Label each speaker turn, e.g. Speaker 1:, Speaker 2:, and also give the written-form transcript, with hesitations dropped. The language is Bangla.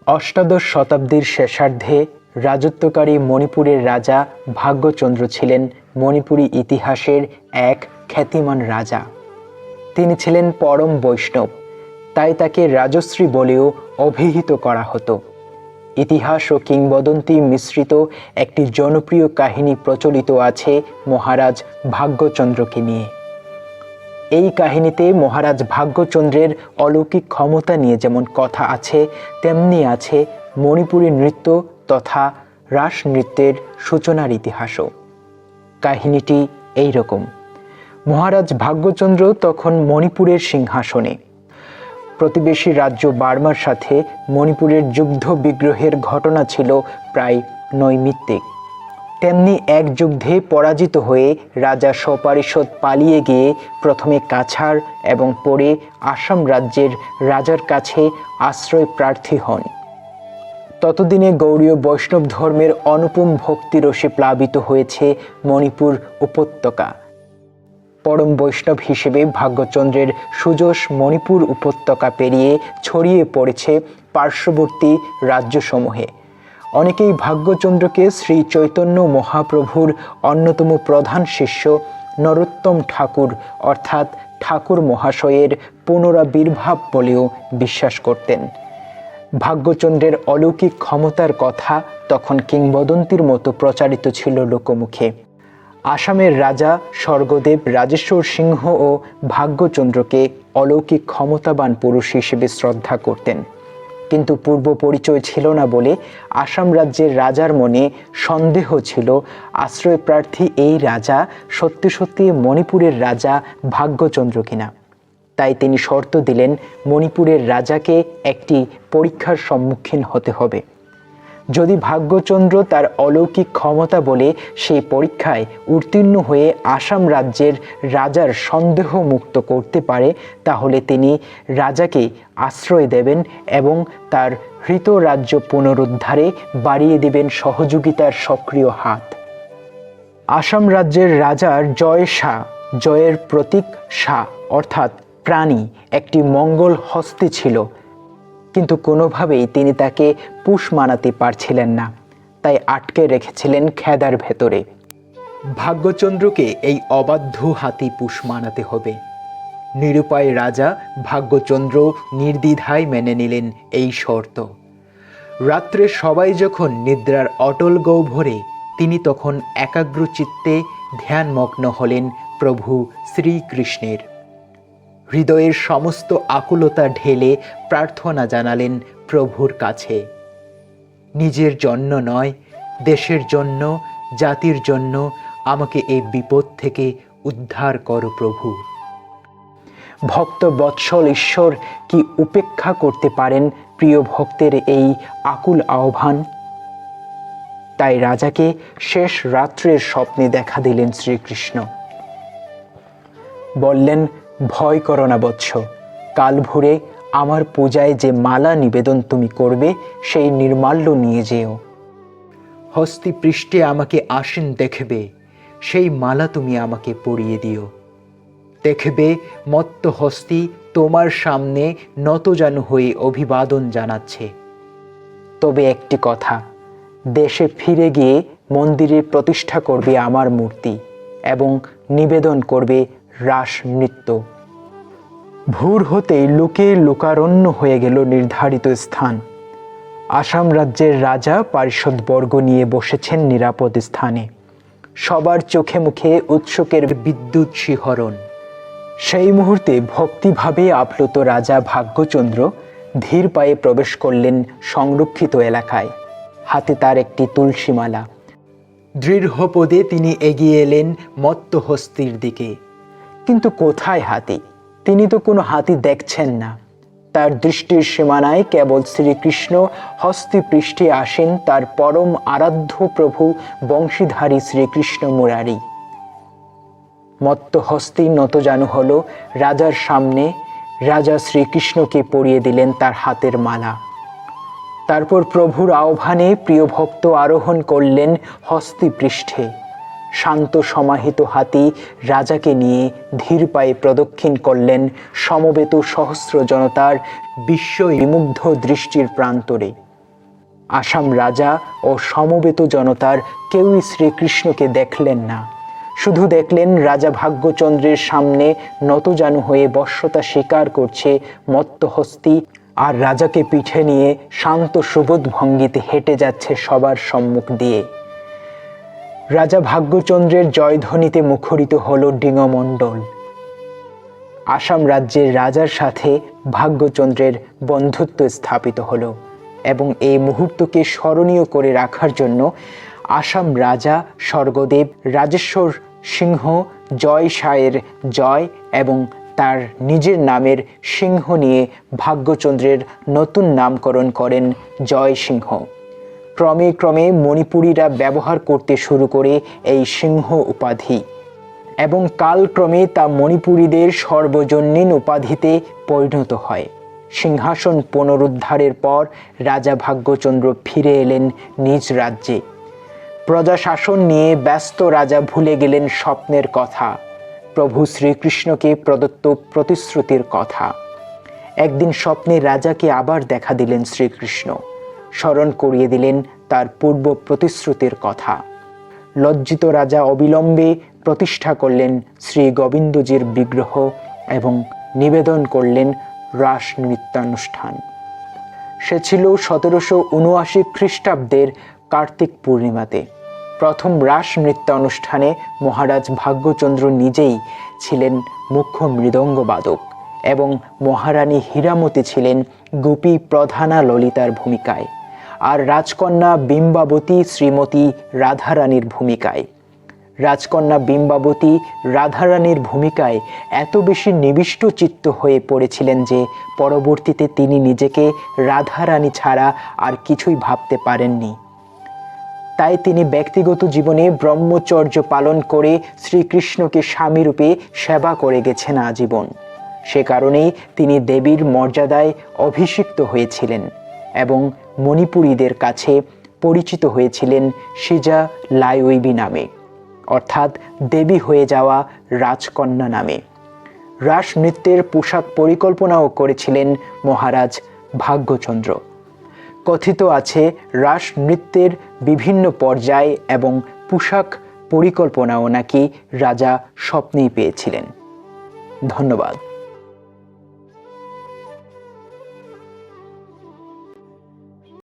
Speaker 1: অষ্টাদশ শতাব্দীর শেষার্ধে রাজত্বকারী মণিপুরের রাজা ভাগ্যচন্দ্র ছিলেন মণিপুরী ইতিহাসের এক খ্যাতিমান রাজা। তিনি ছিলেন পরম বৈষ্ণব, তাই তাকে রাজশ্রী বলেও অভিহিত করা হতো। ইতিহাস ও কিংবদন্তি মিশ্রিত একটি জনপ্রিয় কাহিনী প্রচলিত আছে মহারাজ ভাগ্যচন্দ্রকে নিয়ে। এই কাহিনীতে মহারাজ ভাগ্যচন্দ্রের অলৌকিক ক্ষমতা নিয়ে যেমন কথা আছে, তেমনি আছে মণিপুরী নৃত্য তথা রাস নৃত্যের সূচনার ইতিহাসও। কাহিনীটি এই রকম। মহারাজ ভাগ্যচন্দ্র তখন মণিপুরের সিংহাসনে। প্রতিবেশী রাজ্য বার্মার সাথে মণিপুরের যুদ্ধ বিগ্রহের ঘটনা ছিল প্রায় নৈমিত্তিক। তেমনি এক যুদ্ধে পরাজিত হয়ে রাজা সপারিষদ পালিয়ে গিয়ে প্রথমে কাছাড় এবং পরে আসাম রাজ্যের রাজার কাছে আশ্রয় প্রার্থী হন। ততদিনে গৌড়ীয় বৈষ্ণব ধর্মের অনুপম ভক্তিরসে প্লাবিত হয়েছে মণিপুর উপত্যকা। পরম বৈষ্ণব হিসেবে ভাগ্যচন্দ্রের সুযশ মণিপুর উপত্যকা পেরিয়ে ছড়িয়ে পড়েছে পার্শ্ববর্তী রাজ্যসমূহে। অনেকেই ভাগ্যচন্দ্রকে শ্রী চৈতন্য মহাপ্রভুর অন্যতম প্রধান শিষ্য নরোত্তম ঠাকুর অর্থাৎ ঠাকুর মহাশয়ের পুনরাবির্ভাব বলেও বিশ্বাস করতেন। ভাগ্যচন্দ্রের অলৌকিক ক্ষমতার কথা তখন কিংবদন্তির মতো প্রচারিত ছিল লোকমুখে। আসামের রাজা স্বর্গদেব রাজেশ্বর সিংহ ও ভাগ্যচন্দ্রকে অলৌকিক ক্ষমতাবান পুরুষ হিসেবে শ্রদ্ধা করতেন, কিন্তু পূর্ব পরিচয় ছিল না বলে আসাম রাজ্যের রাজার মনে সন্দেহ ছিল আশ্রয় প্রার্থী এই রাজা সত্যি সত্যি মণিপুরের রাজা ভাগ্যচন্দ্র কিনা। তাই তিনি শর্ত দিলেন মণিপুরের রাজাকে একটি পরীক্ষার সম্মুখীন হতে হবে। যদি ভাগ্যচন্দ্র তার অলৌকিক ক্ষমতা বলে সেই পরীক্ষায় উত্তীর্ণ হয়ে আসাম রাজ্যের রাজার সন্দেহ মুক্ত করতে পারে, তাহলে তিনি রাজাকে আশ্রয় দেবেন এবং তার হৃত রাজ্য পুনরুদ্ধারে বাড়িয়ে দেবেন সহযোগিতার সক্রিয় হাত। আসাম রাজ্যের রাজার জয় শাহ, জয়ের প্রতীক শাহ অর্থাৎ প্রাণী, একটি মঙ্গল হস্তি ছিল, কিন্তু কোনোভাবেই তিনি তাকে পুষ মানাতে পারছিলেন না, তাই আটকে রেখেছিলেন খেদার ভেতরে। ভাগ্যচন্দ্রকে এই অবাধ্য হাতি পুষ মানাতে হবে। নিরুপায় রাজা ভাগ্যচন্দ্র নির্দ্বিধায় মেনে নিলেন এই শর্ত। রাত্রে সবাই যখন নিদ্রার অটল গহ্বরে, তিনি তখন একাগ্রচিত্তে ধ্যানমগ্ন হলেন প্রভু শ্রীকৃষ্ণের। হৃদয়ের সমস্ত আকুলতা ঢেলে প্রার্থনা জানালেন প্রভুর কাছে। নিজের জন্য নয়, দেশের জন্য, জাতির জন্য আমাকে এই বিপদ থেকে উদ্ধার করো প্রভু। ভক্ত বৎসল ঈশ্বর কি উপেক্ষা করতে পারেন প্রিয় ভক্তের এই আকুল আহ্বান? তাই রাজাকে শেষ রাত্রের স্বপ্নে দেখা দিলেন শ্রীকৃষ্ণ। বললেন, ভয় করো না বৎস, কাল ভোরে আমার পূজায় যে মালা নিবেদন তুমি করবে সেই নির্মাল্য নিয়ে যেও। হস্তি পৃষ্ঠে আমাকে আসীন দেখবে, সেই মালা তুমি আমাকে পরিয়ে দিও। দেখবে মত্ত হস্তি তোমার সামনে নতজানু হয়ে অভিবাদন জানাচ্ছে। তবে একটি কথা, দেশে ফিরে গিয়ে মন্দিরে প্রতিষ্ঠা করবে আমার মূর্তি এবং নিবেদন করবে রাস নৃত্য। ভোর হতেই লোকে লোকারণ্য হয়ে গেল নির্ধারিত স্থান। আসাম রাজ্যের রাজা পারিষদবর্গ নিয়ে বসেছেন নিরাপদ স্থানে। সবার চোখে মুখে উৎসুকের বিদ্যুৎ শিহরণ। সেই মুহূর্তে ভক্তিভাবে আপ্লুত রাজা ভাগ্যচন্দ্র ধীর পায়ে প্রবেশ করলেন সংরক্ষিত এলাকায়। হাতে তার একটি তুলসীমালা। দৃঢ়পদে তিনি এগিয়ে এলেন মত্ত হস্তির দিকে। কিন্তু কোথায় হাতি? তিনি তো কোনো হাতি দেখছেন না। তার দৃষ্টির সীমানায় কেবল শ্রীকৃষ্ণ হস্তি পৃষ্ঠে আসেন তার পরম আরাধ্য প্রভু বংশীধারী শ্রীকৃষ্ণ মুরারি। মত্ত হস্তি নতজানু হল রাজার সামনে। রাজা শ্রীকৃষ্ণকে পরিয়ে দিলেন তার হাতের মালা। তারপর প্রভুর আহ্বানে প্রিয় ভক্ত আরোহণ করলেন হস্তি পৃষ্ঠে। শান্ত সমাহিত হাতি রাজাকে নিয়ে ধীর পায়ে প্রদক্ষিণ করলেন সমবেত সহস্র জনতার বিস্ময় বিমুগ্ধ দৃষ্টির প্রান্তরে। আসাম রাজা ও সমবেত জনতার কেউই শ্রীকৃষ্ণকে দেখলেন না। শুধু দেখলেন রাজা ভাগ্যচন্দ্রের সামনে নতজানু হয়ে বশ্যতা স্বীকার করছে মত্তহস্তি, আর রাজাকে পিঠে নিয়ে শান্ত সুবোধ ভঙ্গিতে হেঁটে যাচ্ছে সবার সম্মুখ দিয়ে। রাজা ভাগ্যচন্দ্রের জয়ধ্বনিতে মুখরিত হল ডিঙ্গমণ্ডল। আসাম রাজ্যের রাজার সাথে ভাগ্যচন্দ্রের বন্ধুত্ব স্থাপিত হলো এবং এই মুহূর্তকে স্মরণীয় করে রাখার জন্য আসাম রাজা স্বর্গদেব রাজেশ্বর সিংহ জয় সায়ের জয় এবং তার নিজের নামের সিংহ নিয়ে ভাগ্যচন্দ্রের নতুন নামকরণ করেন জয় সিংহ। ক্রমে ক্রমে মণিপুরীরা ব্যবহার করতে শুরু করে এই সিংহ উপাধি এবং কালক্রমে তা মণিপুরীদের সর্বজনীন উপাধিতে পরিণত হয়। সিংহাসন পুনরুদ্ধারের পর রাজা ভাগ্যচন্দ্র ফিরে এলেন নিজ রাজ্যে। প্রজাশাসন নিয়ে ব্যস্ত রাজা ভুলে গেলেন স্বপ্নের কথা, প্রভু শ্রীকৃষ্ণকে প্রদত্ত প্রতিশ্রুতির কথা। একদিন স্বপ্নে রাজাকে আবার দেখা দিলেন শ্রীকৃষ্ণ, স্মরণ করিয়ে দিলেন তার পূর্ব প্রতিশ্রুতির কথা। লজ্জিত রাজা অবিলম্বে প্রতিষ্ঠা করলেন শ্রী গোবিন্দজির বিগ্রহ এবং নিবেদন করলেন রাস নৃত্যানুষ্ঠান। সে ছিল 1779 খ্রিস্টাব্দের কার্তিক পূর্ণিমাতে। প্রথম রাস নৃত্যানুষ্ঠানে মহারাজ ভাগ্যচন্দ্র নিজেই ছিলেন মুখ্য মৃদঙ্গবাদক এবং মহারানী হীরামতি ছিলেন গোপী প্রধানা ললিতার ভূমিকায়, আর রাজকন্যা বিম্বাবতী শ্রীমতী রাধারানীর ভূমিকায়। রাজকন্যা বিম্বাবতী রাধারানীর ভূমিকায় এত বেশি নিবিষ্ট চিত্ত হয়ে পড়েছিলেন যে পরবর্তীতে তিনি নিজেকে রাধারানী ছাড়া আর কিছুই ভাবতে পারেননি। তাই তিনি ব্যক্তিগত জীবনে ব্রহ্মচর্য পালন করে শ্রীকৃষ্ণকে স্বামীরূপে সেবা করে গেছেন আজীবন। সে কারণেই তিনি দেবীর মর্যাদায় অভিষিক্ত হয়েছিলেন এবং মণিপুরীদের কাছে পরিচিত হয়েছিলেন সিজা লাইউইবি নামে, অর্থাৎ দেবী হয়ে যাওয়া রাজকন্যা নামে। রাস নৃত্যের পোশাক পরিকল্পনাও করেছিলেন মহারাজ ভাগ্যচন্দ্র। কথিত আছে রাস নৃত্যের বিভিন্ন পর্যায় এবং পোশাক পরিকল্পনাও নাকি রাজা স্বপ্নেই পেয়েছিলেন। ধন্যবাদ।